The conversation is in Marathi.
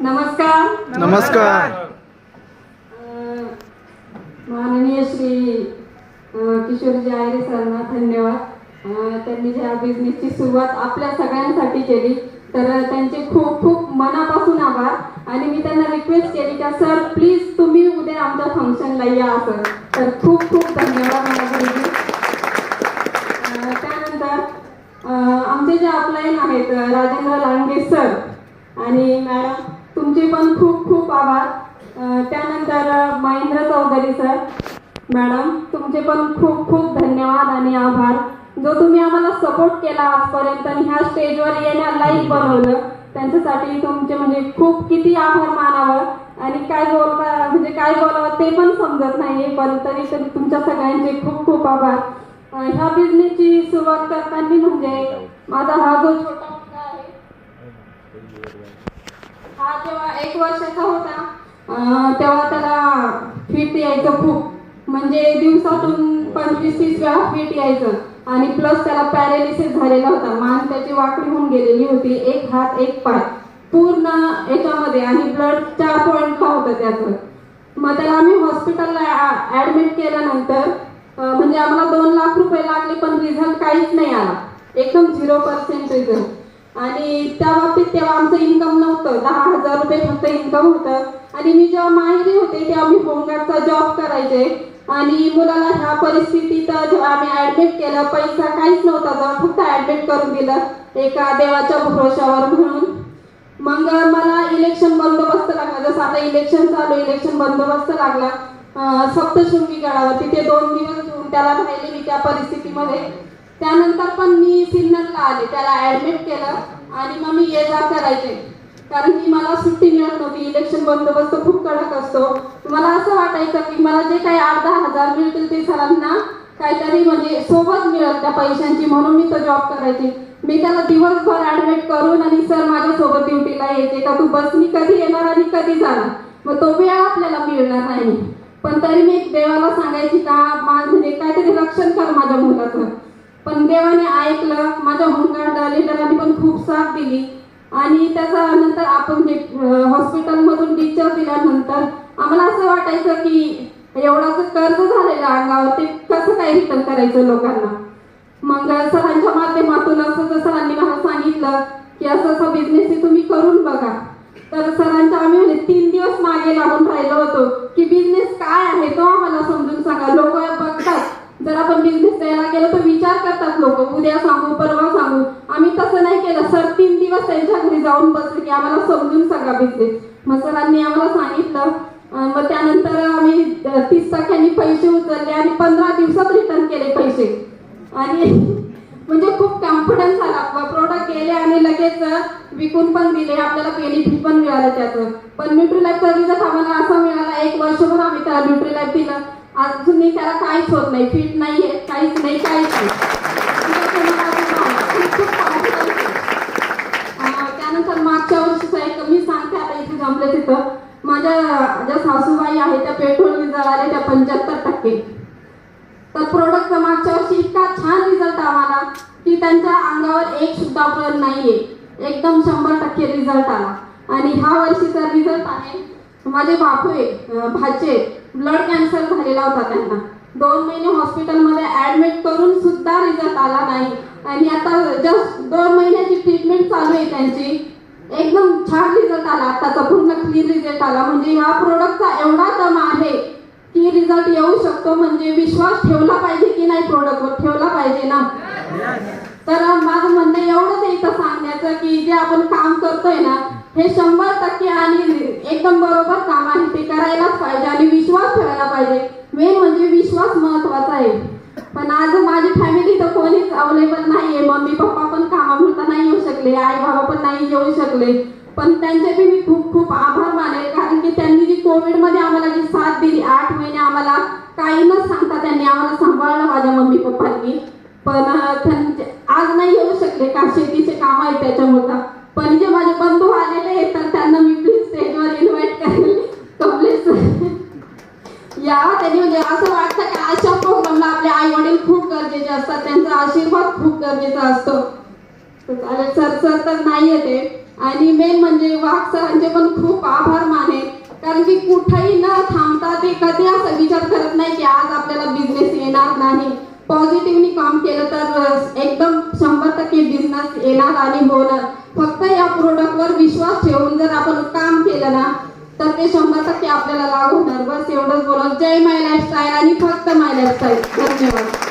नमस्कार. नमस्कार. माननीय श्री किशोरजी आयरे सरांना धन्यवाद. त्यांनी ज्या बिझनेसची सुरुवात आपल्या सगळ्यांसाठी केली तर त्यांचे खूप खूप मनापासून आभार. आणि मी त्यांना रिक्वेस्ट केली का सर प्लीज तुम्ही उद्या आमच्या फंक्शनला या असं. तर खूप खूप धन्यवाद मला. त्यानंतर आमचे जे अपलाईन आहेत राजेंद्र लांडगे सर आणि मॅडम तुमचे पण खूप खूप आभार. त्यानंतर महेंद्र चौधरी सर मॅडम तुमचे पण खूप खूप धन्यवाद आणि आभार. जो तुम्ही आम्हाला सपोर्ट केला आजपर्यंत आणि ह्या स्टेजवर येण्यालायक बनवलं त्यांच्यासाठी तुमचे म्हणजे खूप किती आभार मानावं आणि काय बोलावं ते पण समजत नाहीये. पण तरी तुमच्या सगळ्यांचे खूप खूप आभार. ह्या बिझनेसची सुरुवात करताना म्हणजे माझा हा जो छोटा मुलगा आहे हा जेव्हा 1 वर्षाचा होता तेव्हा त्याला फिट यायचं खूप म्हणजे दिवसातून 25-30 वेळा फिट यायचं. आणि प्लस त्याला पॅरालिसिस झालेला होता. मान त्याची वाकडी होऊन गेलेली होती. एक हात एक पाय पूर्ण याच्यामध्ये आणि ब्लड 4 पॉइंटला होतं त्याचं. मग त्याला आम्ही हॉस्पिटलला ऍडमिट केल्यानंतर म्हणजे आम्हाला 2 लाख रुपये लागले पण रिझल्ट काहीच नाही आला. एकदम 0% रिझल्ट. आणि त्या बाबतीत तेव्हा आमचं इन्कम नव्हतं. 10,000 रुपये फक्त इन्कम होतं. आणि मी जेव्हा माहेरी होते तेव्हा मी होमगार्डचा जॉब करायचे आणि मुलाला ह्या परिस्थितीत जेव्हा आम्ही ऍडमिट केलं पैसा काहीच नव्हता जवळ फक्त ऍडमिट करून दिलं एका देवाच्या भरोशावर म्हणून. मग मला इलेक्शन बंदोबस्त लागला. जसं आता इलेक्शन चालू इलेक्शन बंदोबस्त लागला सप्तशृंगी गडावर. तिथे 2 दिवस त्याला राहिले मी त्या परिस्थितीमध्ये. त्यानंतर पण मी सिन्नरला आले त्याला ऍडमिट केलं आणि मग मी ये जा करायचे कारण की मला सुट्टी मिळत नव्हती. इलेक्शन बंदोबस्त खूप कडक असतो. मला असं वाटायचं की मला जे काही 8-10 हजार मिळतील ते सरांना काहीतरी म्हणजे सोबत मिळत त्या पैशांची म्हणून मी तो जॉब करायची. मी त्याला दिवसभर ऍडमिट करून आणि सर माझ्यासोबत ड्युटीला यायचे का तू बसनी कधी येणार आणि कधी जाणार. मग तो वेळ आपल्याला मिळणार नाही पण तरी मी देवाला सांगायची का म्हणजे काहीतरी रक्षण कर माझ्या मुलाचं. पण देवाने ऐकलं. माझ्या होमगार्ड लीडरांनी पण खूप साथ दिली. आणि त्याच्यानंतर आपण जे हॉस्पिटलमधून डिस्चार्ज दिल्यानंतर आम्हाला असं वाटायचं की एवढाच कर्ज झालेलं अंगावर ते कसं काय रिटर्न करायचं लोकांना. मग सरांच्या माध्यमातून असं सरांनी मला सांगितलं की असं बिझनेस तुम्ही करून बघा. तर सरांच्या आम्ही 3 दिवस मागे लागून राहिलो होतो की बिझनेस काय आहे तो आम्हाला समजून सांगा. लोक बघतात जर आपण बिझनेस द्यायला गेलो तर विचार करतात लोक उद्या सांगू परवा सांगू. आम्ही तसं नाही केलं. सर 3 दिवस त्यांच्या घरी जाऊन बसले की आम्हाला समजून सांगा बिझनेस. मग सरांनी आम्हाला सांगितलं. मग त्यानंतर आम्ही 30% पैसे उचलले आणि 15 दिवसात रिटर्न केले पैसे. आणि म्हणजे खूप कॉन्फिडन्स आला. प्रोडक्ट गेले आणि लगेच विकून पण दिले. आपल्याला बेनिफिट पण मिळालं त्याचं. पण न्यूट्रीलाईफचा रिझल्ट आम्हाला असा मिळाला 1 वर्षभर आम्ही त्याला न्यूट्रीलाईफ दिलं. अजूनही त्याला काहीच होत नाही. फिट नाहीये काहीच नाही काहीच नाही. त्यानंतर मागच्या वर्षीचा एक मी सांगते आता इथे जमले तिथं माझ्या ज्या सासूबाई आहेत त्या पेट्रोल जळाले त्या 75%. तर प्रोडक्टचा मागच्या वर्षी इतका छान रिझल्ट आम्हाला की त्यांच्या अंगावर एक सुद्धा ब्लड नाहीये. एकदम 100% रिझल्ट आला. आणि ह्या वर्षीचा रिझल्ट आहे माझे बापू भाचे ब्लड कॅन्सर झालेला होता त्यांना. 2 महिने हॉस्पिटलमध्ये ऍडमिट करून सुद्धा रिझल्ट आला नाही. आणि आता जस्ट 2 महिन्याची ट्रीटमेंट चालू आहे त्यांची. एकदम छान रिझल्ट आला. आताचा पूर्ण क्लीन रिझल्ट आला. म्हणजे ह्या प्रोडक्टचा एवढा दम आहे की रिझल्ट येऊ शकतो. म्हणजे विश्वास ठेवला पाहिजे की नाही प्रोडक्टवर ठेवला पाहिजे ना. तर माझं म्हणणं एवढंच इथं सांगण्याचं की जे आपण काम करतोय ना हे 100% आणि एकदम बरोबर काम आहे. ते करायलाच पाहिजे आणि विश्वास ठेवायला पाहिजे. मेन म्हणजे विश्वास महत्वाचा आहे. पण आज माझी फॅमिली तर कोणीच अवेलेबल नाहीये. मम्मी पप्पा पण कामापुरता नाही येऊ शकले. आई बाबा पण नाही येऊ शकले. पण त्यांचे बी मी खूप खूप आभार मानेल कारण की त्यांनी जी कोविडमध्ये आम्हाला जी साथ दिली 8 महिने आम्हाला काही न सांगता त्यांनी आम्हाला सांभाळलं माझ्या मम्मी पप्पांनी. पण आज नाही येऊ शकले का शेतीचे काम आहेत त्याच्यामुळे. पण जे माझे बंधू आलेले आहेत तर त्यांना मी प्लीज स्टेजवर इन्व्हाइट करेल. कमलेश यावा त्यांनी. म्हणजे असं वाटतं की अशा प्रोग्रामला आपले आई वडील खूप गरजेचे असतात. त्यांचा आशीर्वाद खूप गरजेचा असतो. चालेल सर तर नाही येते आणि मेन म्हणजे वाघ सरांचे पण खूप आभार माने, कारण की कुठेही न थांबता ते कधी असा विचार करत नाही की आज आपल्याला बिझनेस येणार नाही. पॉझिटिव्हली काम केलं तर एकदम 100% बिझनेस येणार आणि होणार. फक्त या प्रोडक्टवर विश्वास ठेवून जर आपण काम केलं ना तर ते 100% आपल्याला लागू होणार. बस एवढंच बोलत. जय माय लाईफस्टाईल आणि फक्त माय लाईफस्टाईल. धन्यवाद.